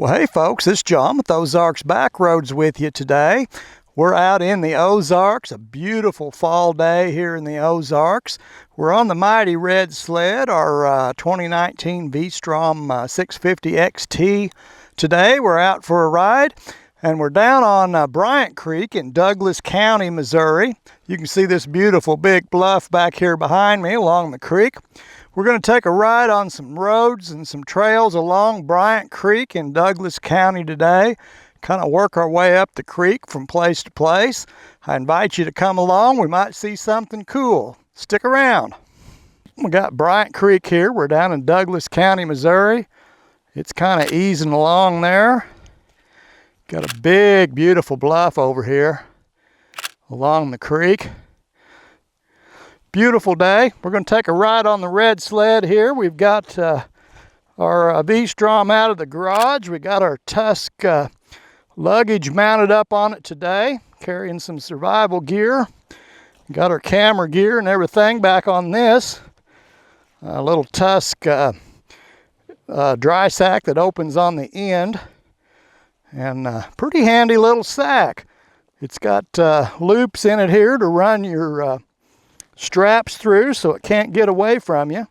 Well, hey folks, it's John with Ozarks Backroads with you today. We're out in the Ozarks, a beautiful fall day here in the Ozarks. We're on the mighty red sled, our 2019 V-Strom 650XT. Today we're out for a ride, and we're down on Bryant Creek in Douglas County, Missouri. You can see this beautiful big bluff back here behind me along the creek. We're going to take a ride on some roads and some trails along Bryant Creek in Douglas County today. Kind of work our way up the creek from place to place. I invite you to come along. We might see something cool. Stick around. We got Bryant Creek here. We're down in Douglas County, Missouri. It's kind of easing along there. Got a big, beautiful bluff over here along the creek. Beautiful day. We're going to take a ride on the red sled here. We've got our V-Strom out of the garage. We got our Tusk luggage mounted up on it today, carrying some survival gear. Got our camera gear and everything back on this. A little Tusk dry sack that opens on the end. And pretty handy little sack. It's got loops in it here to run your straps through so it can't get away from you.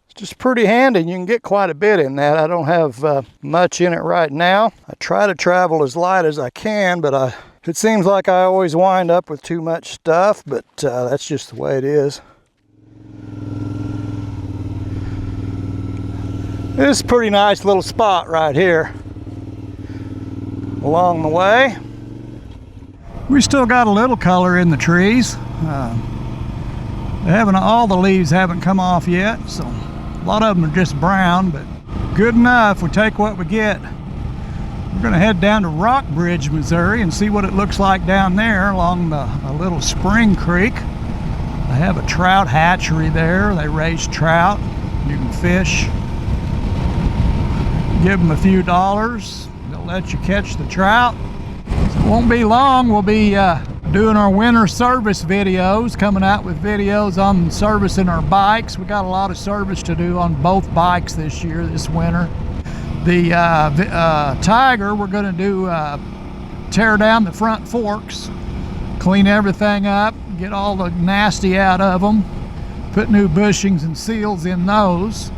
It's just pretty handy. You can get quite a bit in that. I don't have much in it right now. I try to travel as light as I can, but it seems like I always wind up with too much stuff, but that's just the way it is. This is a pretty nice little spot right here along the way. We still got a little color in the trees. All the leaves haven't come off yet, so a lot of them are just brown, but good enough. We take what we get. We're going to head down to Rockbridge, Missouri, and see what it looks like down there along a little spring creek. They have a trout hatchery there. They raise trout. You can fish. Give them a few dollars. They'll let you catch the trout. So it won't be long. We'll be doing our winter service videos, coming out with videos on servicing our bikes. We got a lot of service to do on both bikes this winter. The Tiger, we're going to do tear down the front forks, clean everything up, get all the nasty out of them, put new bushings and seals in those.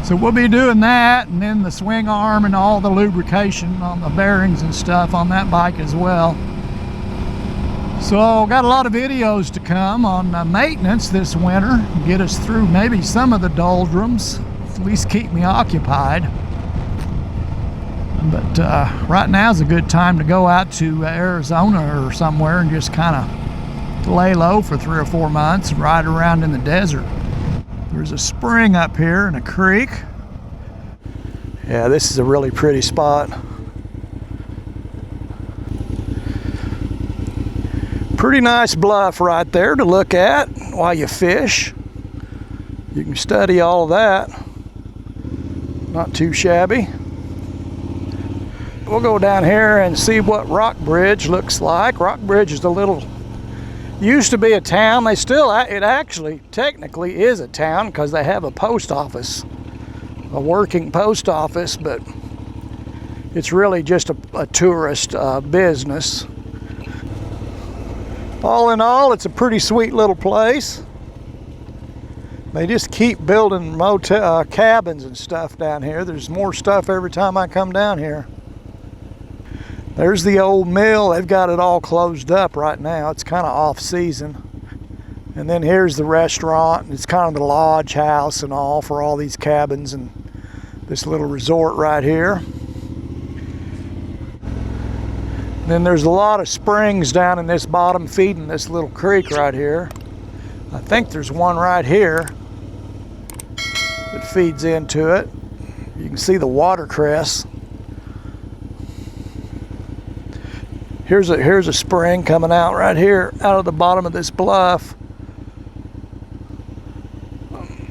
So we'll be doing that, and then the swing arm and all the lubrication on the bearings and stuff on that bike as well. So got a lot of videos to come on maintenance this winter, get us through maybe some of the doldrums, at least keep me occupied. But right now is a good time to go out to Arizona or somewhere and just kind of lay low for 3 or 4 months and ride around in the desert. There's a spring up here and a creek. Yeah, this is a really pretty spot. Pretty nice bluff right there to look at while you fish. You can study all of that. Not too shabby. We'll go down here and see what Rockbridge looks like. Rockbridge is used to be a town. It actually technically is a town because they have a post office, a working post office, but it's really just a tourist business. All in all, it's a pretty sweet little place. They just keep building motel cabins and stuff down here. There's more stuff every time I come down here. There's the old mill. They've got it all closed up right now. It's kind of off season. And then here's the restaurant. It's kind of the lodge house and all for all these cabins and this little resort right here. Then there's a lot of springs down in this bottom feeding this little creek right here. I think there's one right here that feeds into it. You can see the watercress. Here's a spring coming out right here out of the bottom of this bluff.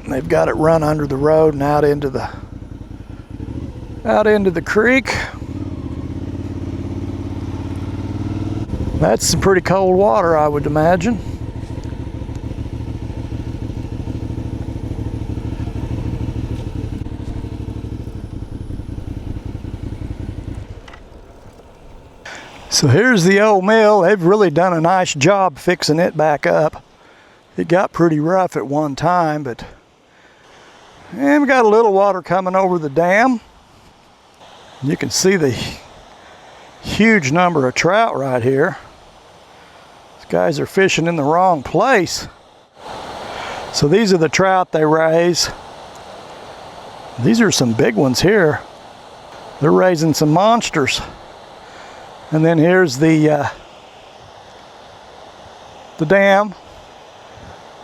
They've got it run under the road and out into the creek. That's some pretty cold water, I would imagine. So here's the old mill. They've really done a nice job fixing it back up. It got pretty rough at one time, but and we got a little water coming over the dam. You can see the huge number of trout right here. These guys are fishing in the wrong place. So these are the trout they raise. These are some big ones here. They're raising some monsters. And then here's the dam.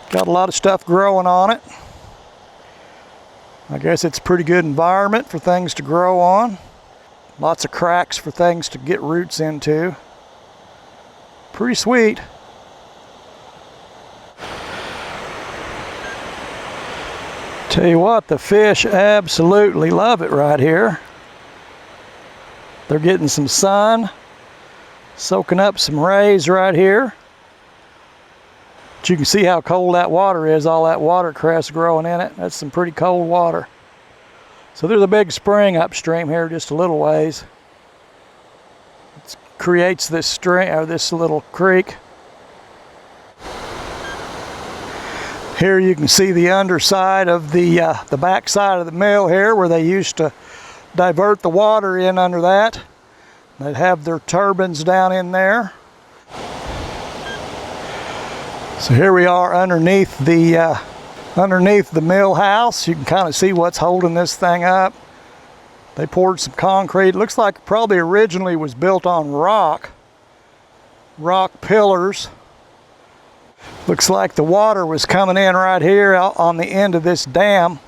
Got a lot of stuff growing on it. I guess it's a pretty good environment for things to grow on. Lots of cracks for things to get roots into. Pretty sweet. Tell you what, the fish absolutely love it right here. They're getting some sun, soaking up some rays right here. But you can see how cold that water is, all that watercress growing in it. That's some pretty cold water. So there's a big spring upstream here, just a little ways. It creates this stream, or this little creek. Here you can see the underside of the back side of the mill here, where they used to divert the water in under that. They'd have their turbines down in there. So here we are underneath the mill house. You can kind of see what's holding this thing up. They poured some concrete. It looks like it probably originally was built on rock pillars. Looks like the water was coming in right here out on the end of this dam.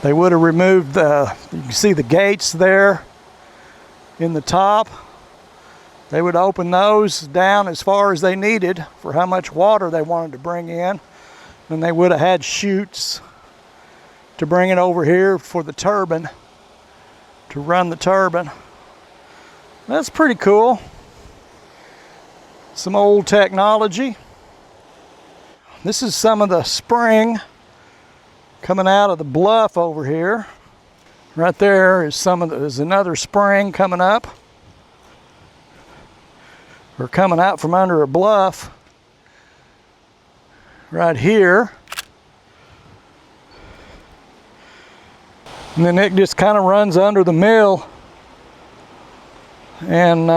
They would have removed you can see the gates there in the top. They would open those down as far as they needed for how much water they wanted to bring in. And they would have had chutes to bring it over here for the turbine, to run the turbine. That's pretty cool. Some old technology. This is some of the spring coming out of the bluff over here. Right there is is another spring coming up. Or coming out from under a bluff. Right here. And then it just kind of runs under the mill. And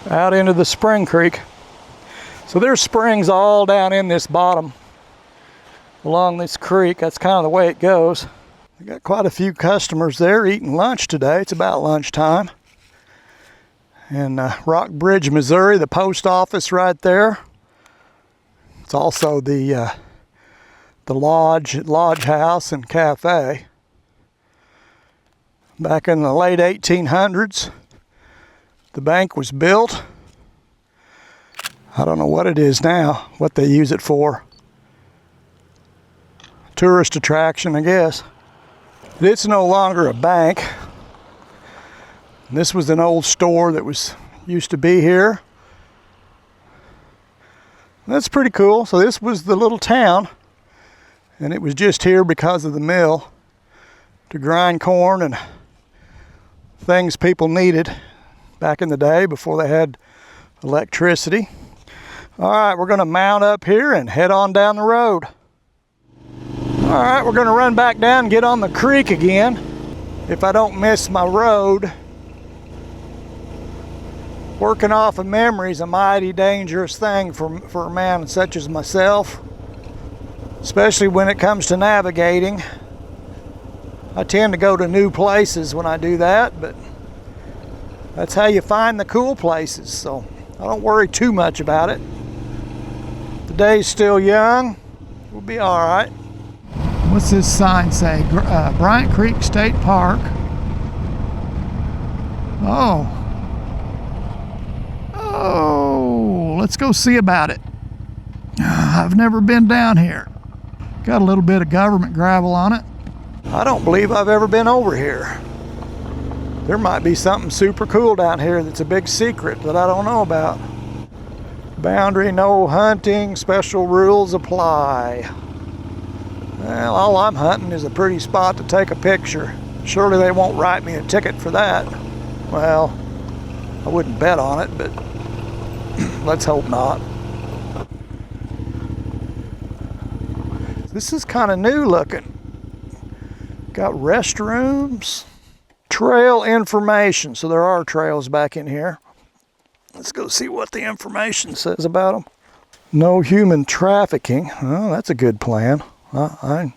out into the spring creek. So there's springs all down in this bottom along this creek. That's kind of the way it goes. We got quite a few customers there eating lunch today. It's about lunchtime. In Rockbridge, Missouri, the post office right there. It's also the lodge house and cafe. Back in the late 1800s, the bank was built. I don't know what it is now, what they use it for. Tourist attraction, I guess. It's no longer a bank. This was an old store that used to be here. That's pretty cool. So this was the little town, and it was just here because of the mill to grind corn and things people needed back in the day before they had electricity. All right, we're going to mount up here and head on down the road. All right, we're going to run back down and get on the creek again if I don't miss my road. Working off of memory is a mighty dangerous thing for a man such as myself, especially when it comes to navigating. I tend to go to new places when I do that, but that's how you find the cool places, so I don't worry too much about it. The day's still young. We'll be all right. What's this sign say? Bryant Creek State Park. Oh, let's go see about it. I've never been down here. Got a little bit of government gravel on it. I don't believe I've ever been over here. There might be something super cool down here that's a big secret that I don't know about. Boundary, no hunting, special rules apply. Well, all I'm hunting is a pretty spot to take a picture. Surely they won't write me a ticket for that. Well, I wouldn't bet on it, but let's hope not. This is kind of new looking. Got restrooms, trail information. So there are trails back in here. Let's go see what the information says about them. No human trafficking. Oh, that's a good plan. I'm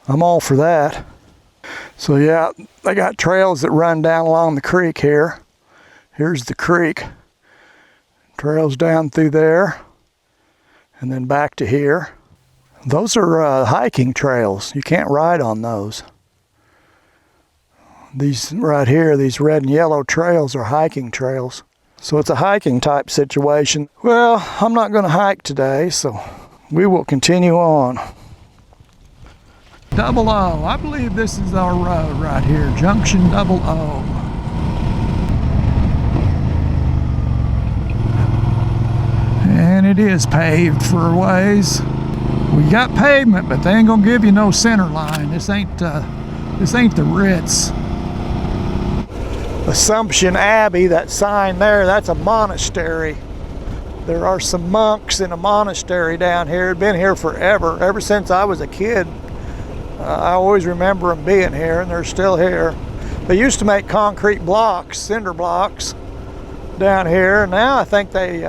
all for that. So yeah, they got trails that run down along the creek here. Here's the creek. Trails down through there and then back to here. Those are hiking trails. You can't ride on those. These right here, these red and yellow trails are hiking trails. So it's a hiking type situation. Well, I'm not going to hike today, so we will continue on. 00, I believe this is our road right here, Junction 00. And it is paved for a ways. We got pavement, but they ain't gonna give you no center line. This ain't the Ritz. Assumption Abbey, that sign there, that's a monastery. There are some monks in a monastery down here. Been here forever, ever since I was a kid. I always remember them being here, and they're still here. They used to make concrete blocks, cinder blocks, down here. Now I think they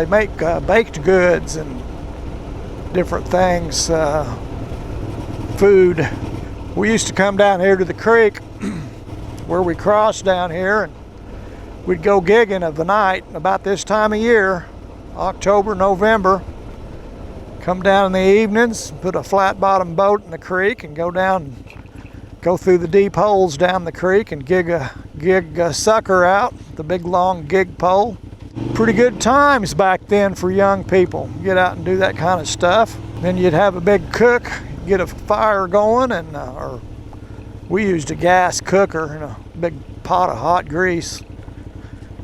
make baked goods and different things, food. We used to come down here to the creek where we crossed down here, and we'd go gigging of the night about this time of year, October, November. Come down in the evenings, put a flat bottom boat in the creek and go down, go through the deep holes down the creek and gig a sucker out, the big long gig pole. Pretty good times back then for young people. Get out and do that kind of stuff. Then you'd have a big cook, get a fire going, and or we used a gas cooker and a big pot of hot grease.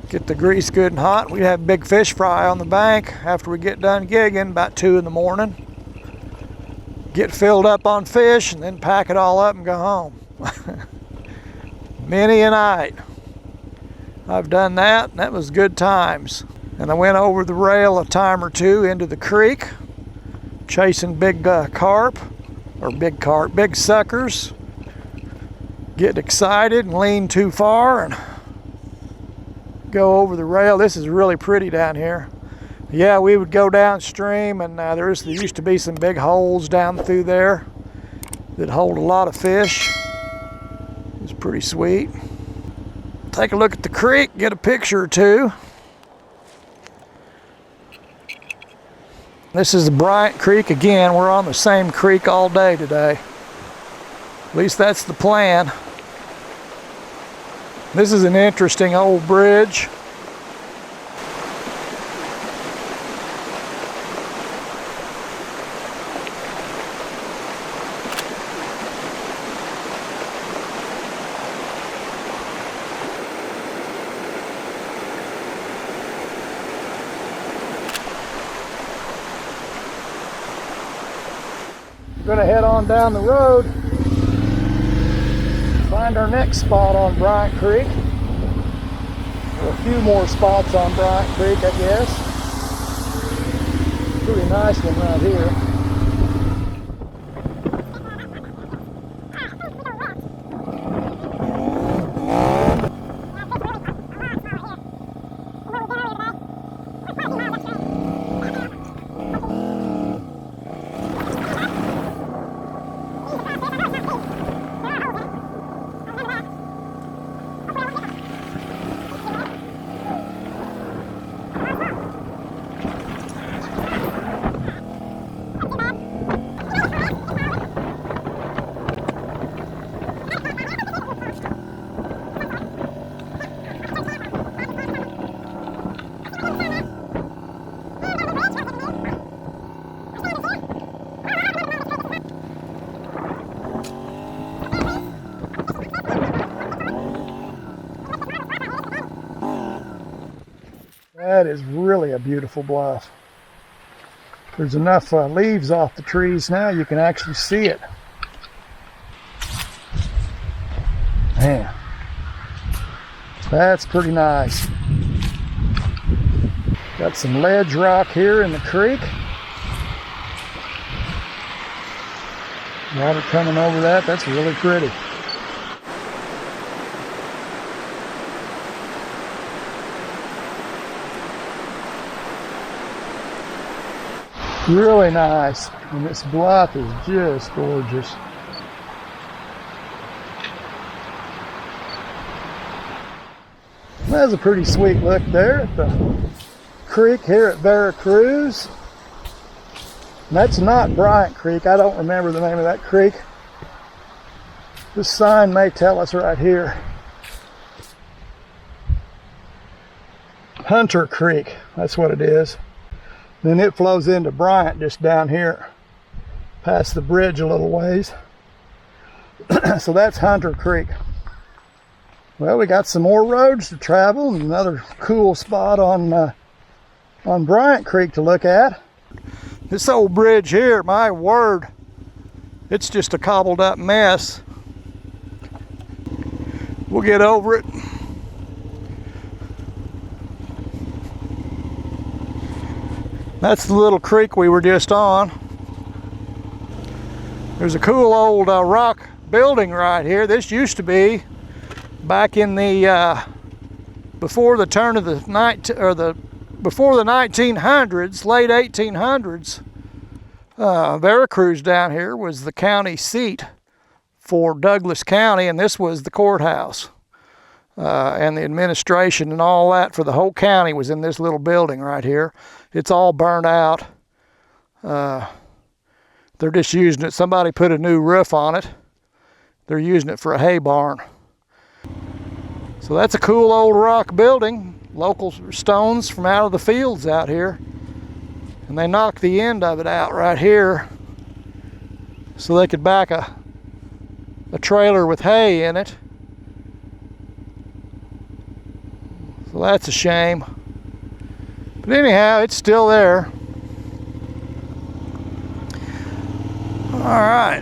Get the grease good and hot. We'd have a big fish fry on the bank after we get done gigging about 2 in the morning. Get filled up on fish and then pack it all up and go home. Many a night. I've done that, and that was good times. And I went over the rail a time or two into the creek, chasing big carp, or big suckers. Getting excited and lean too far and go over the rail. This is really pretty down here. Yeah, we would go downstream, and there used to be some big holes down through there that hold a lot of fish. It was pretty sweet. Take a look at the creek, get a picture or two. This is the Bryant Creek again. We're on the same creek all day today. At least that's the plan. This is an interesting old bridge. We're gonna head on down the road, find our next spot on Bryant Creek. There are a few more spots on Bryant Creek, I guess. Pretty nice one right here. That is really a beautiful bluff. There's enough leaves off the trees now you can actually see it. Man, that's pretty nice. Got some ledge rock here in the creek. Water coming over that, that's really pretty. Really nice, and this bluff is just gorgeous. That's a pretty sweet look there at the creek here at Veracruz. And that's not Bryant Creek. I don't remember the name of that creek. This sign may tell us right here. Hunter Creek, that's what it is. Then it flows into Bryant just down here, past the bridge a little ways. So that's Hunter Creek. Well, we got some more roads to travel, and another cool spot on Bryant Creek to look at. This old bridge here, my word, it's just a cobbled up mess. We'll get over it. That's the little creek we were just on. There's a cool old rock building right here. This used to be back in the before the turn of the before the 1900s, late 1800s. Veracruz down here was the county seat for Douglas County, and this was the courthouse. And the administration and all that for the whole county was in this little building right here. It's all burnt out. They're just using it. Somebody put a new roof on it. They're using it for a hay barn. So that's a cool old rock building. Local stones from out of the fields out here. And they knocked the end of it out right here so they could back a trailer with hay in it. So that's a shame. But anyhow, it's still there. All right.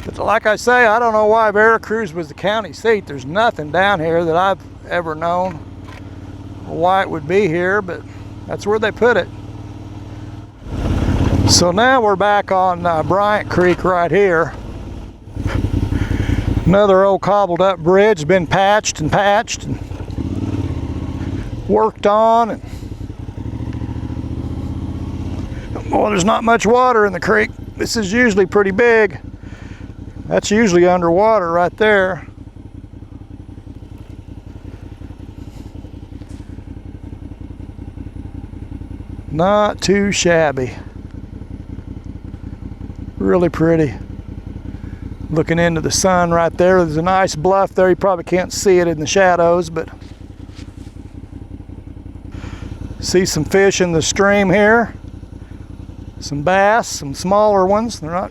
But like I say, I don't know why Veracruz was the county seat. There's nothing down here that I've ever known why it would be here, but that's where they put it. So now we're back on Bryant Creek right here. Another old cobbled up bridge, been patched and worked on, and well, there's not much water in the creek. This is usually pretty big. That's usually underwater right there. Not too shabby. Really pretty. Looking into the sun right there. There's a nice bluff there. You probably can't see it in the shadows, but see some fish in the stream here. Some bass, some smaller ones. They're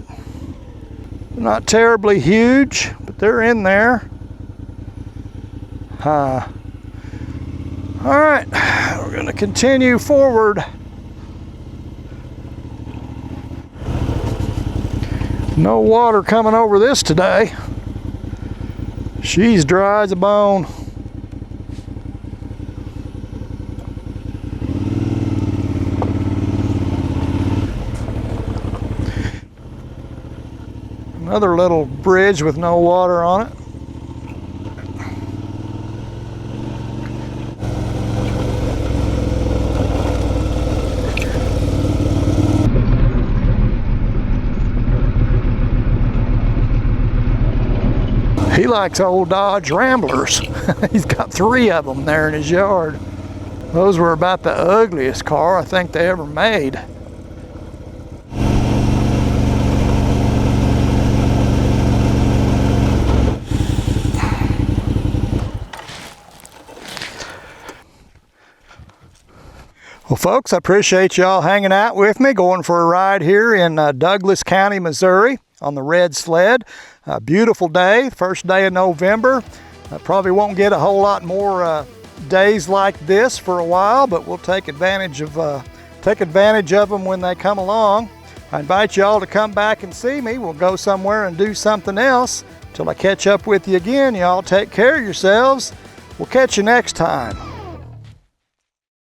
not terribly huge, but they're in there. All right, we're going to continue forward. No water coming over this today. She's dry as a bone. Another little bridge with no water on it. He likes old Dodge Ramblers. He's got 3 of them there in his yard. Those were about the ugliest car I think they ever made. Well, folks, I appreciate y'all hanging out with me, going for a ride here in Douglas County, Missouri on the red sled. A beautiful day, first day of November. I probably won't get a whole lot more days like this for a while, but we'll take advantage of them when they come along. I invite y'all to come back and see me. We'll go somewhere and do something else. Till I catch up with you again, y'all take care of yourselves. We'll catch you next time.